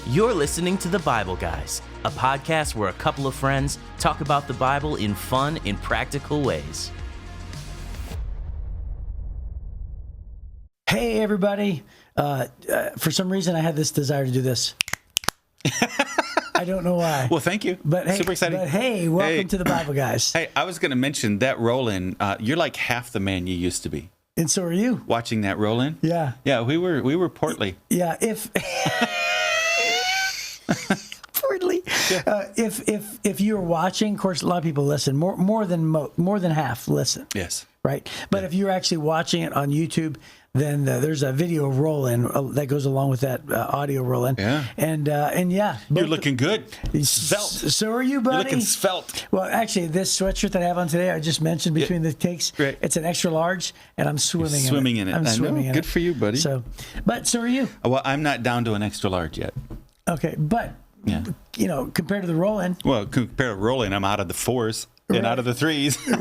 You're listening to The Bible Guys, a podcast where a couple of friends talk about the Bible in fun and practical ways. Hey, everybody. For some reason, I had this desire to do this. I don't know why. Well, thank you. But hey, super exciting. But hey, welcome to The Bible Guys. Hey, I was going to mention that roll-in. You're like half the man you used to be. And so are you. Watching that roll-in? Yeah. Yeah, we were portly. Yeah, portly. If you were watching, of course, a lot of people listen. More than half listen. Yes. Right. But if you're actually watching it on YouTube, then there's a video roll-in that goes along with that audio roll-in. Yeah. And yeah. You're looking good. Svelte. So are you, buddy? You're looking svelte. Well, actually, this sweatshirt that I have on today, I just mentioned between the takes. Right. It's an extra large, and I'm swimming in it. I'm swimming in it. Good for you, buddy. So are you. Well, I'm not down to an extra large yet. Okay, but, compared to the roll-in. Well, compared to rolling, I'm out of the 4s and out of the 3s.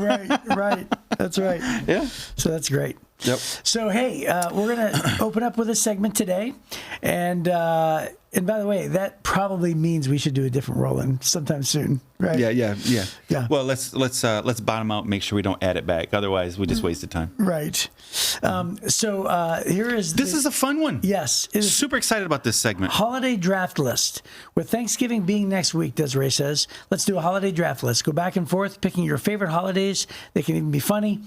Right. That's right. Yeah. So that's great. Yep. So, hey, we're going to open up with a segment today. And by the way, that probably means we should do a different roll-in sometime soon, right? Yeah. Well, let's bottom out and make sure we don't add it back. Otherwise, we just wasted time. Right. So here is... This is a fun one. Yes. It is Super excited about this segment. Holiday draft list. With Thanksgiving being next week, Desiree says, let's do a holiday draft list. Go back and forth, picking your favorite holidays. They can even be funny.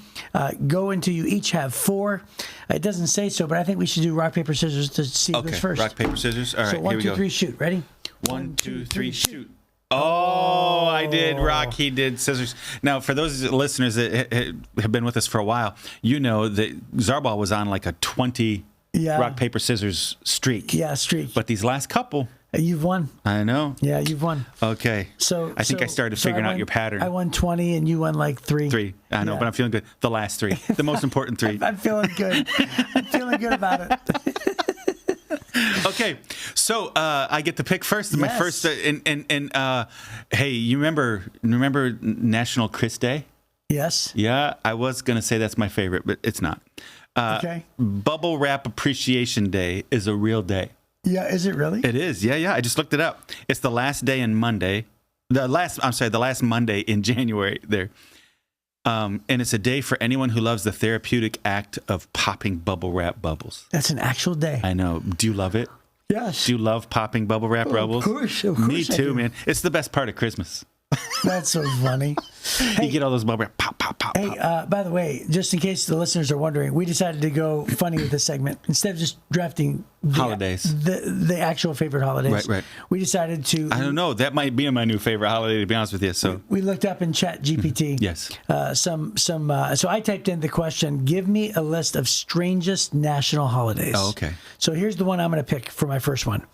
Go until you each have 4. It doesn't say so, but I think we should do rock, paper, scissors to see who goes first. Rock, paper, scissors. All right, so here we go. 1, 2, 3, shoot. Ready? 1, 2, 3, shoot. Oh, I did rock, he did scissors. Now, for those listeners that have been with us for a while, you know that Zarbal was on like a 20 rock, paper, scissors streak. Yeah, streak. But these last couple... You've won. I know. Yeah, you've won. Okay. I think I started figuring out your pattern. I won 20 and you won like 3. 3. I know, but I'm feeling good. The last 3. The most important 3. I'm feeling good. I'm feeling good about it. Okay, so I get to pick first. Yes. My first, hey, you remember National Chris Day? Yes. Yeah, I was gonna say that's my favorite, but it's not. Okay. Bubble Wrap Appreciation Day is a real day. Yeah, is it really? It is. Yeah. I just looked it up. It's the last day in Monday. The last Monday in January there. And it's a day for anyone who loves the therapeutic act of popping bubble wrap bubbles. That's an actual day. I know. Do you love it? Yes. Do you love popping bubble wrap bubbles? Of course. Me too, man. It's the best part of Christmas. That's so funny. You get all those bubble wrap, pop, pop, pop. Hey, by the way, just in case the listeners are wondering, we decided to go funny with this segment. Instead of just drafting holidays, the actual favorite holidays. Right. We decided to... I don't know. That might be my new favorite holiday, to be honest with you. So we looked up in Chat GPT. Yes. So I typed in the question, give me a list of strangest national holidays. Oh, okay. So here's the one I'm going to pick for my first one.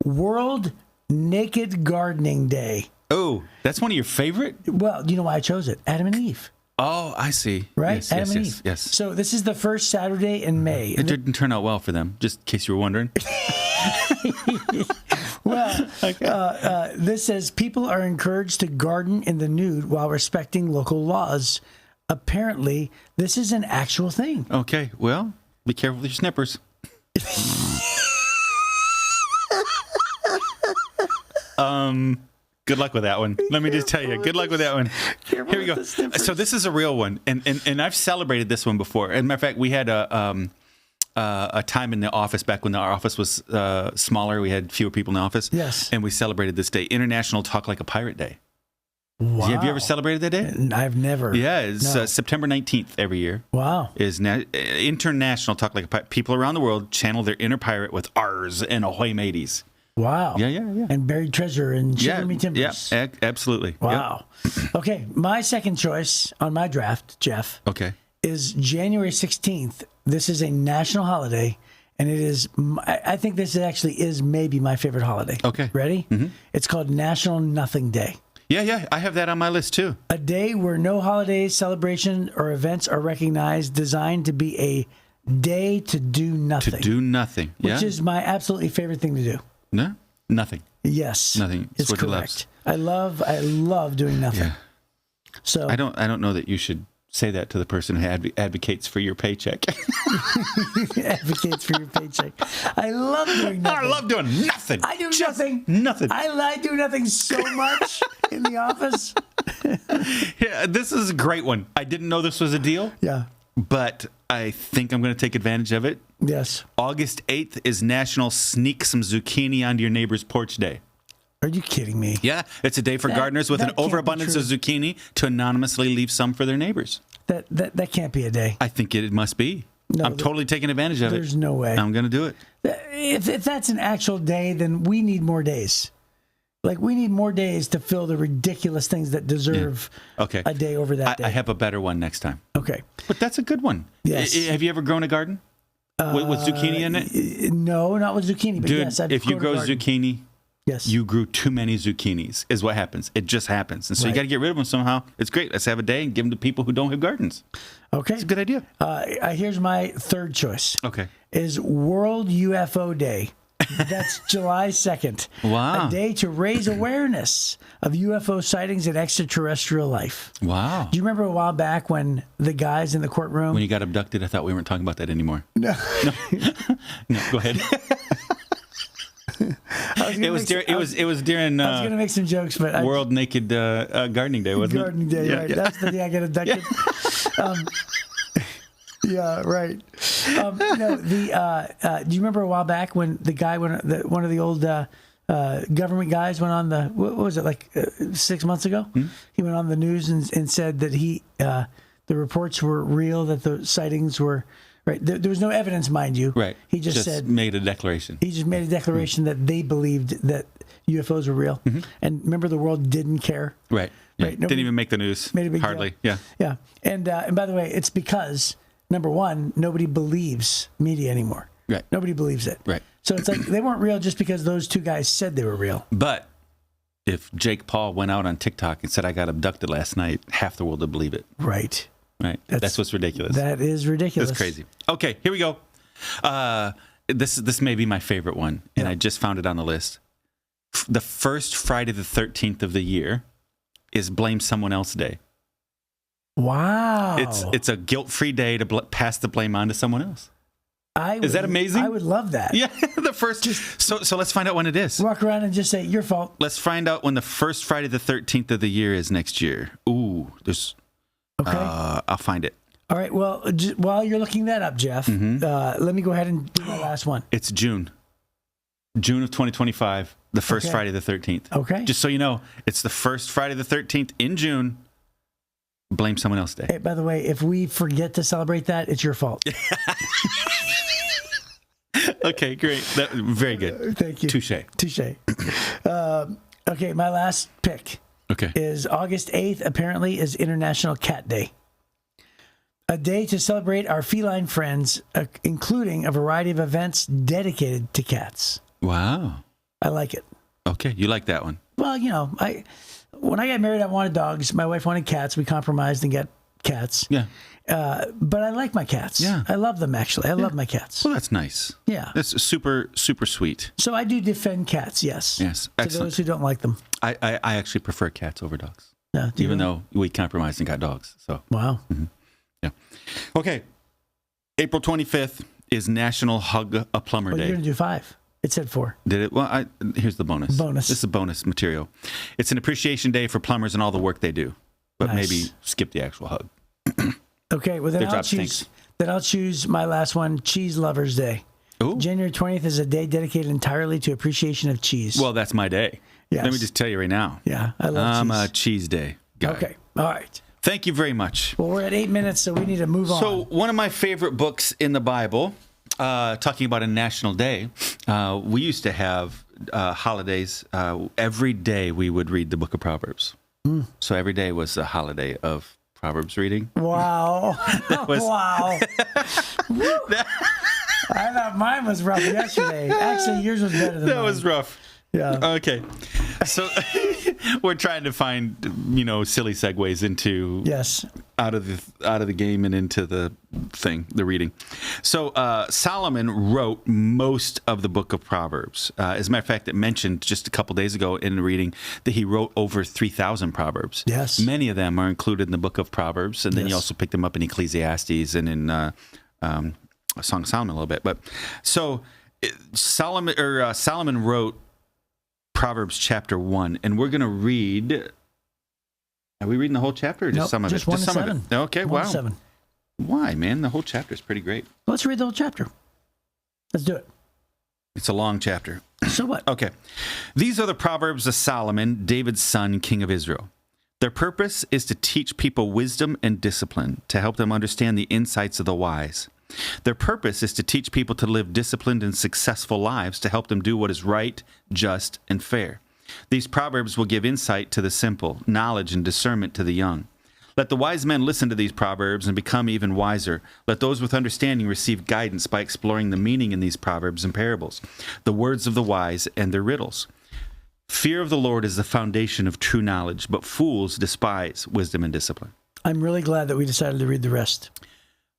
World Naked Gardening Day. Oh, that's one of your favorite? Well, you know why I chose it? Adam and Eve. Oh, I see. Right? Yes, Adam and Eve. Yes. So this is the first Saturday in May. It didn't turn out well for them, just in case you were wondering. Well, this says people are encouraged to garden in the nude while respecting local laws. Apparently, this is an actual thing. Okay, well, be careful with your snippers. Good luck with that one. Let me just tell you. Good luck with that one. Here we go. So this is a real one, and I've celebrated this one before. As a matter of fact, we had a time in the office back when our office was smaller. We had fewer people in the office. Yes. And we celebrated this day, International Talk Like a Pirate Day. Wow. Have you ever celebrated that day? I've never. Yeah, it's September 19th every year. Wow. Is International Talk Like a Pirate. People around the world channel their inner pirate with R's and ahoy mateys. Wow. Yeah. And buried treasure and shiver me timbers. Yeah, absolutely. Wow. Yep. Okay, my second choice on my draft, Jeff, is January 16th. This is a national holiday, and it is, I think this actually is maybe my favorite holiday. Okay. Ready? Mm-hmm. It's called National Nothing Day. Yeah, I have that on my list too. A day where no holidays, celebration, or events are recognized, designed to be a day to do nothing. To do nothing. Which is my absolutely favorite thing to do. No? Nothing. Yes. Nothing. It's correct. I love doing nothing. Yeah. So I don't know that you should Say that to the person who advocates for your paycheck. Advocates for your paycheck. I love doing nothing. I love doing nothing. I do nothing. Nothing. I do nothing so much in the office. Yeah, this is a great one. I didn't know this was a deal. Yeah. But I think I'm going to take advantage of it. Yes. August 8th is National Sneak Some Zucchini Onto Your Neighbor's Porch Day. Are you kidding me? Yeah, it's a day for gardeners with an that can't be overabundance of true. zucchini to anonymously leave some for their neighbors. That can't be a day. I think it must be. No, I'm totally taking advantage of it. There's no way. I'm going to do it. If that's an actual day, then we need more days. Like, we need more days to fill the ridiculous things that deserve Okay. a day over that day. I have a better one next time. Okay. But that's a good one. Yes. Have you ever grown a garden with zucchini in it? No, not with zucchini. But Dude, yes, I've if you grown a grow garden. zucchini, Yes. you grew too many zucchinis is what happens. It just happens. And so you Right. got to get rid of them somehow. It's great. Let's have a day and give them to people who don't have gardens. Okay. It's a good idea. Here's my third choice. Okay. Is World UFO Day. That's July 2nd. Wow. A day to raise awareness of UFO sightings and extraterrestrial life. Wow. Do you remember a while back when the guys in the courtroom? When you got abducted, I thought we weren't talking about that anymore. No. No, go ahead. It was during I was going to make some jokes, but World Naked Gardening Day, wasn't Gardening Day, Yeah, right? yeah. That's the day I got abducted. Yeah, right. Do you remember a while back when the guy, one of the old government guys went on the, what was it, like 6 months ago? He went on the news and said that the reports were real, that the sightings were, right. There was no evidence, mind you. Right. He just said, made a declaration. he just made a declaration that they believed that UFOs were real. And remember, the world didn't care. Right. Yeah. Right, nobody Didn't even make the news. made a big deal. Hardly. Yeah. Yeah. And by the way, it's because, number one, nobody believes media anymore. Right. Nobody believes it. Right. So it's like they weren't real just because those two guys said they were real. But if Jake Paul went out on TikTok and said, I got abducted last night, half the world would believe it. Right. Right. That's what's ridiculous. That is ridiculous. That's crazy. Okay, here we go. This may be my favorite one, and I just found it on the list. The first Friday the 13th of the year is Blame Someone Else Day. Wow. It's a guilt-free day to pass the blame on to someone else. Is that amazing? I would love that. Yeah, the first. So let's find out when it is. Walk around and just say, your fault. Let's find out when the first Friday the 13th of the year is next year. Ooh, there's. Okay. I'll find it. All right. Well, while you're looking that up, Jeff, let me go ahead and do my last one. It's June of 2025, the first Friday the 13th. Okay. Just so you know, it's the first Friday the 13th in June. Blame Someone Else Day. Hey, by the way, if we forget to celebrate that, it's your fault. Okay, great. Very good. Thank you. Touche. Okay, my last pick Okay. is August 8th, apparently, is International Cat Day. A day to celebrate our feline friends, including a variety of events dedicated to cats. Wow. I like it. Okay, you like that one. Well, when I got married, I wanted dogs. My wife wanted cats. We compromised and got cats. Yeah. But I like my cats. Yeah. I love them, actually. I love my cats. Well, that's nice. Yeah. That's super, super sweet. So I do defend cats, yes. Yes. To Excellent. those who don't like them. I actually prefer cats over dogs, Yeah, do you even really? though we compromised and got dogs. So, Wow. yeah. Okay. April 25th is National Hug a Plumber Well, Day. you're going to do 5. It said 4. Did it? Well, here's the bonus. Bonus. This is bonus material. It's an appreciation day for plumbers and all the work they do, but Nice. maybe skip the actual hug. Okay, well, then Their I'll job choose. stinks. Then I'll choose my last one, Cheese Lovers Day. Ooh. January 20th is a day dedicated entirely to appreciation of cheese. Well, that's my day. Yes. Let me just tell you right now. yeah, I love I'm cheese. a cheese day guy. Okay, all right. Thank you very much. Well, we're at 8 minutes, so we need to move So, on. one of my favorite books in the Bible, talking about a national day, we used to have holidays. Every day we would read the book of Proverbs. So every day was a holiday of Proverbs reading. Wow. was- Wow. Woo. I thought mine was rough yesterday. Actually, yours was better than mine. That was rough. Yeah. Okay. So We're trying to find, silly segues into out of the game and into the reading. So Solomon wrote most of the book of Proverbs. As a matter of fact, it mentioned just a couple days ago in the reading that he wrote over 3,000 Proverbs. Yes. Many of them are included in the book of Proverbs, and then you also pick them up in Ecclesiastes and in Song of Solomon a little bit. But so Solomon wrote Proverbs chapter 1, and we're going to read. Are we reading the whole chapter or just some of it? Just 1 to 7. Okay, 1 wow. to 7. Why, man? The whole chapter is pretty great. Let's read the whole chapter. Let's do it. It's a long chapter. So what? Okay. These are the Proverbs of Solomon, David's son, king of Israel. Their purpose is to teach people wisdom and discipline, to help them understand the insights of the wise. Their purpose is to teach people to live disciplined and successful lives, to help them do what is right, just, and fair. These proverbs will give insight to the simple, knowledge and discernment to the young. Let the wise men listen to these proverbs and become even wiser. Let those with understanding receive guidance by exploring the meaning in these proverbs and parables, the words of the wise and their riddles. Fear of the Lord is the foundation of true knowledge, but fools despise wisdom and discipline. I'm really glad that we decided to read the rest.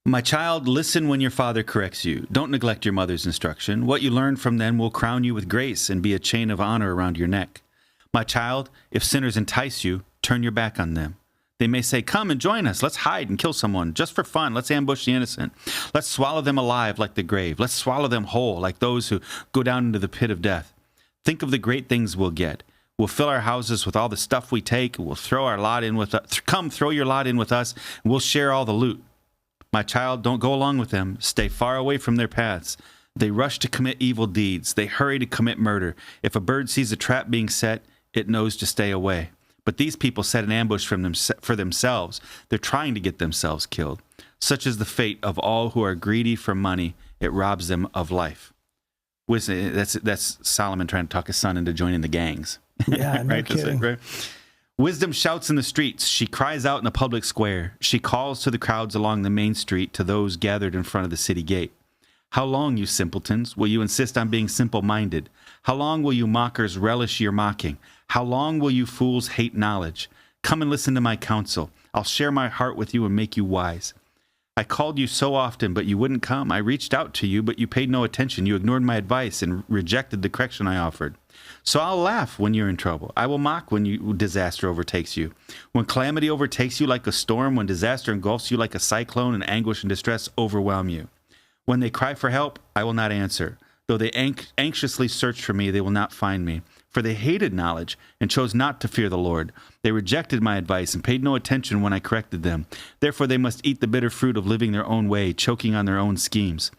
My child, listen when your father corrects you. Don't neglect your mother's instruction. What you learn from them will crown you with grace and be a chain of honor around your neck. My child, if sinners entice you, turn your back on them. They may say, come and join us. Let's hide and kill someone just for fun. Let's ambush the innocent. Let's swallow them alive like the grave. Let's swallow them whole like those who go down into the pit of death. Think of the great things we'll get. We'll fill our houses with all the stuff we take. We'll throw our lot in with us. Come, throw your lot in with us, and we'll share all the loot. My child, don't go along with them. Stay far away from their paths. They rush to commit evil deeds. They hurry to commit murder. If a bird sees a trap being set, it knows to stay away. But these people set an ambush for themselves. They're trying to get themselves killed. Such is the fate of all who are greedy for money. It robs them of life. That's Solomon trying to talk his son into joining the gangs. Yeah, no right? kidding. Right? Wisdom shouts in the streets. She cries out in the public square. She calls to the crowds along the main street, to those gathered in front of the city gate. How long, you simpletons, will you insist on being simple-minded? How long will you mockers relish your mocking? How long will you fools hate knowledge? Come and listen to my counsel. I'll share my heart with you and make you wise. I called you so often, but you wouldn't come. I reached out to you, but you paid no attention. You ignored my advice and rejected the correction I offered. So I'll laugh when you're in trouble. I will mock when disaster overtakes you. When calamity overtakes you like a storm, when disaster engulfs you like a cyclone, and anguish and distress overwhelm you. When they cry for help, I will not answer. Though they anxiously search for me, they will not find me. For they hated knowledge and chose not to fear the Lord. They rejected my advice and paid no attention when I corrected them. Therefore they must eat the bitter fruit of living their own way, choking on their own schemes.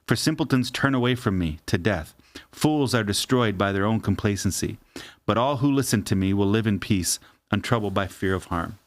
For simpletons turn away from me to death. Fools are destroyed by their own complacency. But all who listen to me will live in peace, untroubled by fear of harm.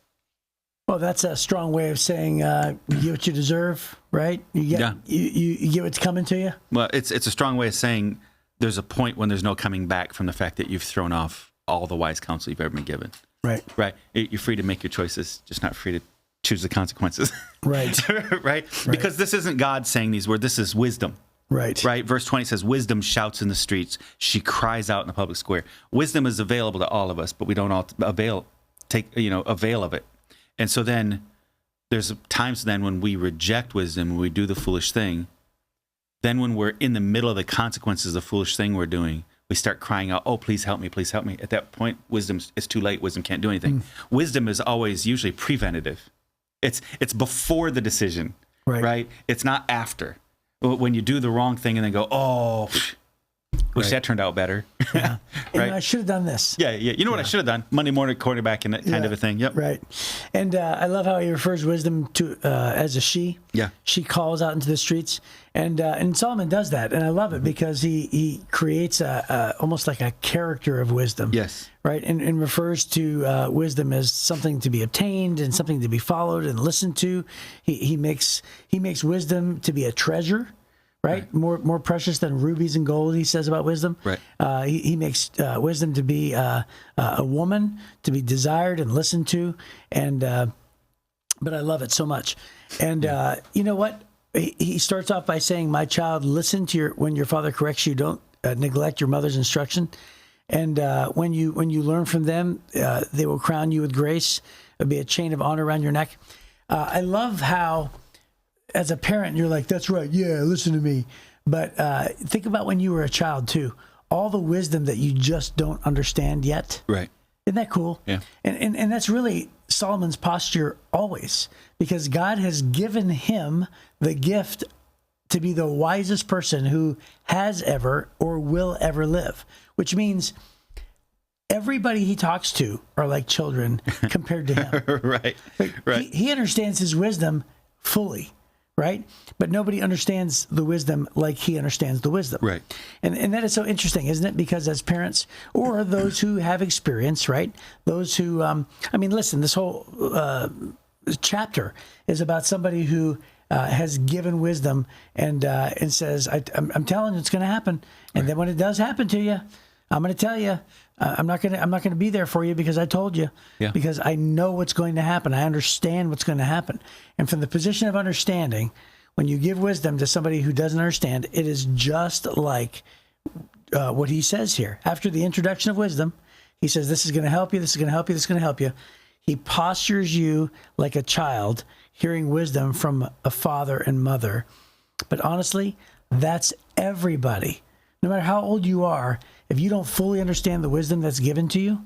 Well, that's a strong way of saying you get what you deserve, right? You get what's coming to you. Well, it's a strong way of saying there's a point when there's no coming back from the fact that you've thrown off all the wise counsel you've ever been given. Right. Right. You're free to make your choices, just not free to choose the consequences. Right. Right. Because this isn't God saying these words. This is wisdom. Right. Right. Verse 20 says, wisdom shouts in the streets. She cries out in the public square. Wisdom is available to all of us, but we don't all avail of it. And so then there's times then when we reject wisdom, when we do the foolish thing. Then when we're in the middle of the consequences of the foolish thing we're doing, we start crying out, oh, please help me, please help me. At that point, wisdom is too late. Wisdom can't do anything. Wisdom is always usually preventative. It's before the decision, right? It's not after. When you do the wrong thing and then go, oh, wish that turned out better. Yeah. Right? I should have done this. Yeah. You know what I should have done? Monday morning quarterback and that kind of a thing. Yep. Right. And I love how he refers wisdom to as a she. Yeah. She calls out into the streets. And Solomon does that. And I love it because he creates almost like a character of wisdom. Yes. Right. And refers to wisdom as something to be obtained and something to be followed and listened to. He makes wisdom to be a treasure. Right? More precious than rubies and gold, he says about wisdom. Right. He makes wisdom to be a woman, to be desired and listened to. And but I love it so much. And you know what? He starts off by saying, my child, listen to when your father corrects you. Don't neglect your mother's instruction. And when you learn from them, they will crown you with grace. It'll be a chain of honor around your neck. I love how, as a parent, you're like, that's right, yeah, listen to me. But think about when you were a child too. All the wisdom that you just don't understand yet. Right. Isn't that cool? Yeah. And that's really Solomon's posture always, because God has given him the gift to be the wisest person who has ever or will ever live, which means everybody he talks to are like children compared to him. Right. Right. He understands his wisdom fully, right? But nobody understands the wisdom like he understands the wisdom. Right. And that is so interesting, isn't it? Because as parents, or those who have experience, right? Those who, listen, this whole chapter is about somebody who has given wisdom and says, I'm telling you, it's going to happen. And then when it does happen to you, I'm going to tell you, I'm not going to be there for you because I told you, because I know what's going to happen. I understand what's going to happen. And from the position of understanding, when you give wisdom to somebody who doesn't understand, it is just like what he says here. After the introduction of wisdom, he says, this is going to help you, this is going to help you, this is going to help you. He postures you like a child hearing wisdom from a father and mother. But honestly, that's everybody. No matter how old you are, if you don't fully understand the wisdom that's given to you,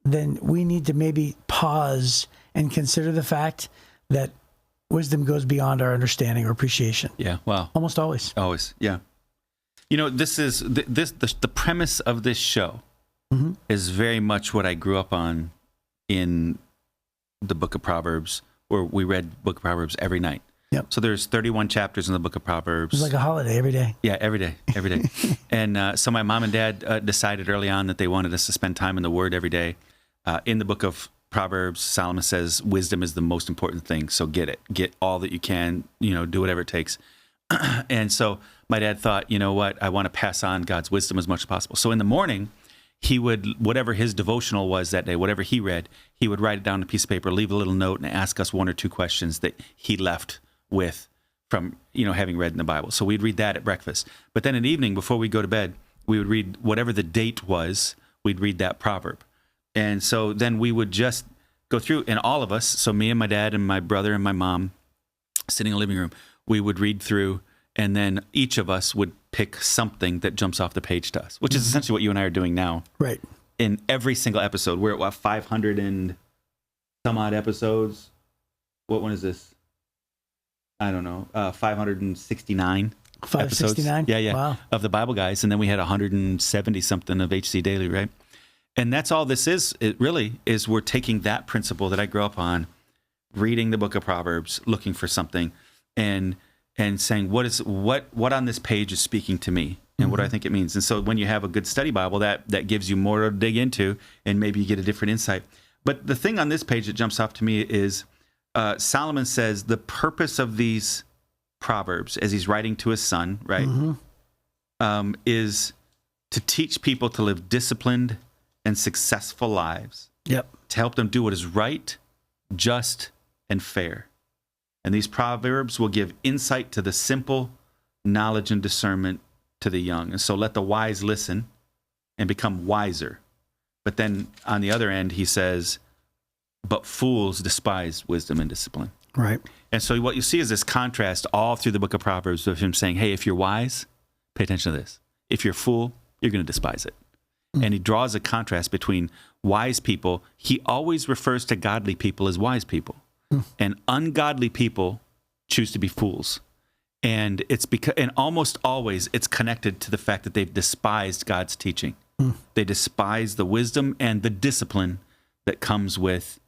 then we need to maybe pause and consider the fact that wisdom goes beyond our understanding or appreciation. Yeah. Wow. Almost always. Always. Yeah. You know, this is the premise of this show is very much what I grew up on in the book of Proverbs, where we read book of Proverbs every night. Yep. So there's 31 chapters in the book of Proverbs. It's like a holiday every day. Yeah, every day. And so my mom and dad decided early on that they wanted us to spend time in the Word every day. In the book of Proverbs, Solomon says wisdom is the most important thing. So get it. Get all that you can, do whatever it takes. And so my dad thought, you know what, I want to pass on God's wisdom as much as possible. So in the morning, he would, whatever his devotional was that day, whatever he read, he would write it down on a piece of paper, leave a little note, and ask us one or two questions that he left with from, having read in the Bible. So we'd read that at breakfast. But then in the evening, before we go to bed, we would read whatever the date was, we'd read that proverb. And so then we would just go through, and all of us, so me and my dad and my brother and my mom, sitting in the living room, we would read through, and then each of us would pick something that jumps off the page to us, which is essentially what you and I are doing now. Right. In every single episode. We're at 500 and some odd episodes. What one is this? I don't know. 569. 569? Yeah. Wow. Of the Bible Guys. And then we had 170 something of HC Daily, right? And that's all this is. It really is, we're taking that principle that I grew up on, reading the book of Proverbs, looking for something, and saying, what on this page is speaking to me, and what do I think it means. And so when you have a good study Bible, that gives you more to dig into, and maybe you get a different insight. But the thing on this page that jumps off to me is Solomon says the purpose of these Proverbs, as he's writing to his son, right, is to teach people to live disciplined and successful lives. Yep. To help them do what is right, just, and fair. And these Proverbs will give insight to the simple, knowledge and discernment to the young. And so let the wise listen and become wiser. But then on the other end, he says, but fools despise wisdom and discipline. Right. And so what you see is this contrast all through the book of Proverbs of him saying, hey, if you're wise, pay attention to this. If you're a fool, you're going to despise it. And he draws a contrast between wise people. He always refers to godly people as wise people. And ungodly people choose to be fools. And it's because, and almost always it's connected to the fact that they've despised God's teaching. They despise the wisdom and the discipline that comes with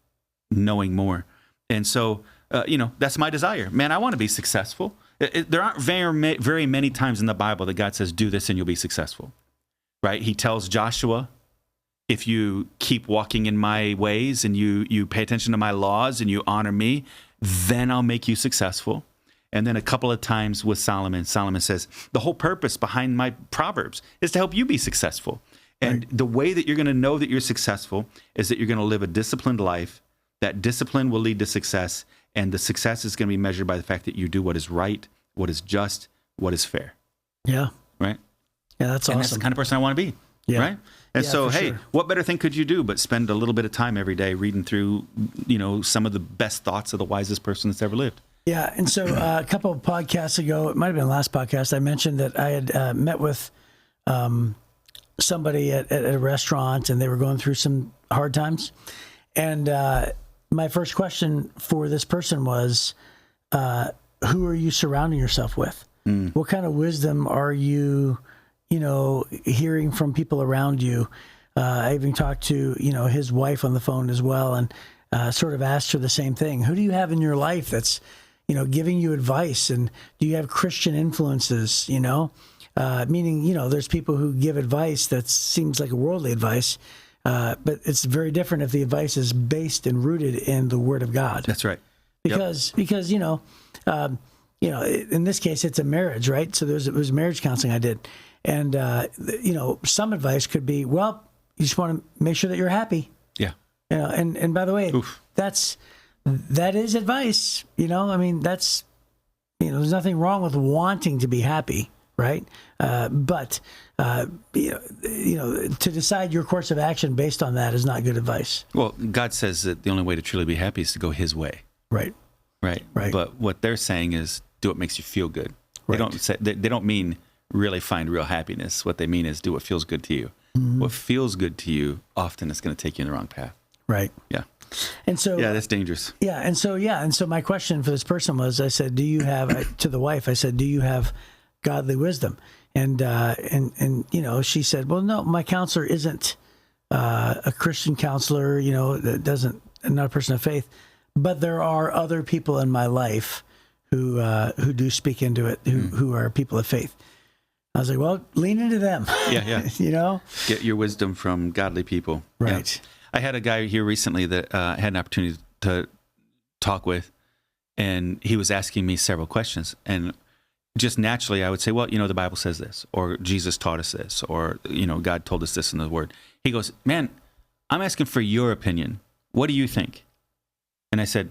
knowing more. And so, that's my desire. Man, I want to be successful. There aren't very many times in the Bible that God says, do this and you'll be successful. Right? He tells Joshua, if you keep walking in my ways and you pay attention to my laws and you honor me, then I'll make you successful. And then a couple of times with Solomon says, the whole purpose behind my Proverbs is to help you be successful. And the way that you're going to know that you're successful is that you're going to live a disciplined life. That discipline will lead to success. And the success is going to be measured by the fact that you do what is right, what is just, what is fair. Yeah. Right? Yeah, that's awesome. And that's the kind of person I want to be. Yeah. Right? And Yeah, so, for hey, sure. what better thing could you do but spend a little bit of time every day reading through, some of the best thoughts of the wisest person that's ever lived? Yeah, and so a couple of podcasts ago, it might have been the last podcast, I mentioned that I had met with somebody at a restaurant, and they were going through some hard times. And my first question for this person was, who are you surrounding yourself with? What kind of wisdom are you, hearing from people around you? I even talked to, his wife on the phone as well, and sort of asked her the same thing. Who do you have in your life that's, giving you advice? And do you have Christian influences, meaning, there's people who give advice that seems like worldly advice, but it's very different if the advice is based and rooted in the Word of God. That's right. Because in this case, it's a marriage, right? So it was marriage counseling I did. And, some advice could be, well, you just want to make sure that you're happy. Yeah. And by the way, that is advice, that's, there's nothing wrong with wanting to be happy, right? But to decide your course of action based on that is not good advice. Well, God says that the only way to truly be happy is to go His way. Right. Right. But what they're saying is do what makes you feel good. Right. They don't mean really find real happiness. What they mean is do what feels good to you. Mm-hmm. What feels good to you often is going to take you in the wrong path. Right. Yeah. And so, that's dangerous. Yeah. And so my question for this person was, I said, do you have, to the wife, I said, do you have godly wisdom? And she said, well, no, my counselor isn't a Christian counselor, that not a person of faith, but there are other people in my life who do speak into it, who are people of faith. I was like, well, lean into them. Yeah. Get your wisdom from godly people. Right. Yeah. I had a guy here recently that I had an opportunity to talk with, and he was asking me several questions. And just naturally, I would say, well, the Bible says this, or Jesus taught us this, or, God told us this in the Word. He goes, man, I'm asking for your opinion. What do you think? And I said,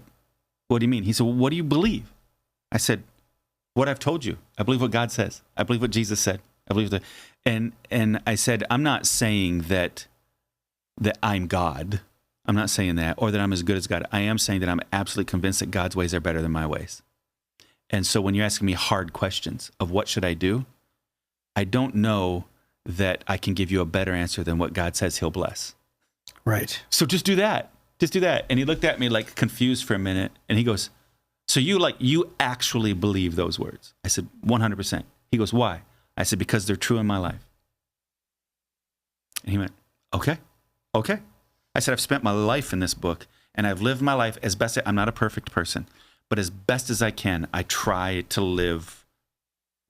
what do you mean? He said, well, what do you believe? I said, what I've told you. I believe what God says. I believe what Jesus said. I believe that. And I said, I'm not saying that I'm God. I'm not saying that, or that I'm as good as God. I am saying that I'm absolutely convinced that God's ways are better than my ways. And so when you're asking me hard questions of what should I do, I don't know that I can give you a better answer than what God says He'll bless. Right. So just do that. Just do that. And he looked at me like confused for a minute, and he goes, so you actually believe those words? I said, 100%. He goes, why? I said, because they're true in my life. And he went, okay. I said, I've spent my life in this book, and I've lived my life as best I'm not a perfect person, but as best as I can, I try to live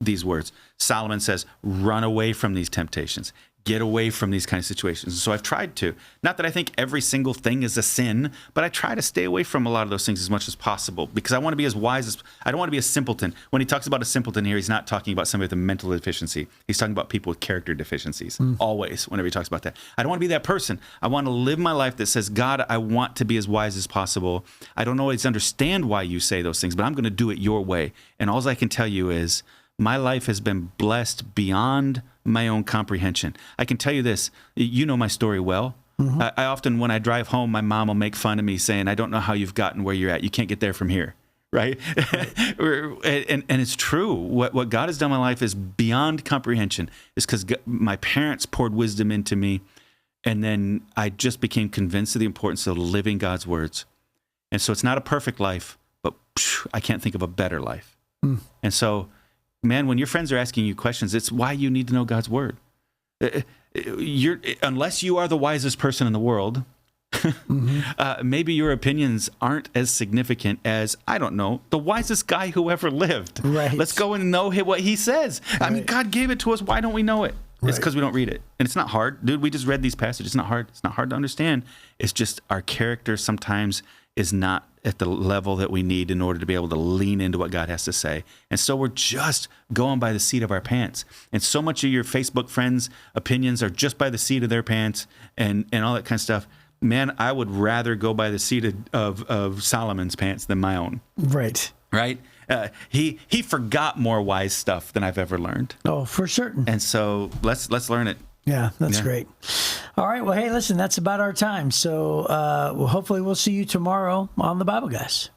these words. Solomon says, run away from these temptations. Get away from these kinds of situations. So I've tried to. Not that I think every single thing is a sin, but I try to stay away from a lot of those things as much as possible because I want to be as wise as, I don't want to be a simpleton. When he talks about a simpleton here, he's not talking about somebody with a mental deficiency. He's talking about people with character deficiencies, always, whenever he talks about that. I don't want to be that person. I want to live my life that says, God, I want to be as wise as possible. I don't always understand why you say those things, but I'm going to do it your way. And all I can tell you is, my life has been blessed beyond my own comprehension. I can tell you this, you know my story well. Mm-hmm. I often, when I drive home, my mom will make fun of me saying, I don't know how you've gotten where you're at. You can't get there from here, right? and it's true. What God has done in my life is beyond comprehension. It's because my parents poured wisdom into me, and then I just became convinced of the importance of living God's words. And so it's not a perfect life, but I can't think of a better life. And so, man, when your friends are asking you questions, it's why you need to know God's word. Unless you are the wisest person in the world, maybe your opinions aren't as significant as, I don't know, the wisest guy who ever lived. Right. Let's go and know what he says. Right. I mean, God gave it to us. Why don't we know it? Right. It's because we don't read it. And it's not hard. Dude, we just read these passages. It's not hard. It's not hard to understand. It's just our character sometimes is not at the level that we need in order to be able to lean into what God has to say. And so we're just going by the seat of our pants. And so much of your Facebook friends' opinions are just by the seat of their pants and all that kind of stuff. Man, I would rather go by the seat of Solomon's pants than my own. Right. Right? He forgot more wise stuff than I've ever learned. Oh, for certain. And so let's learn it. Yeah, that's great. All right. Well, hey, listen, that's about our time. So hopefully we'll see you tomorrow on the Bible Guys.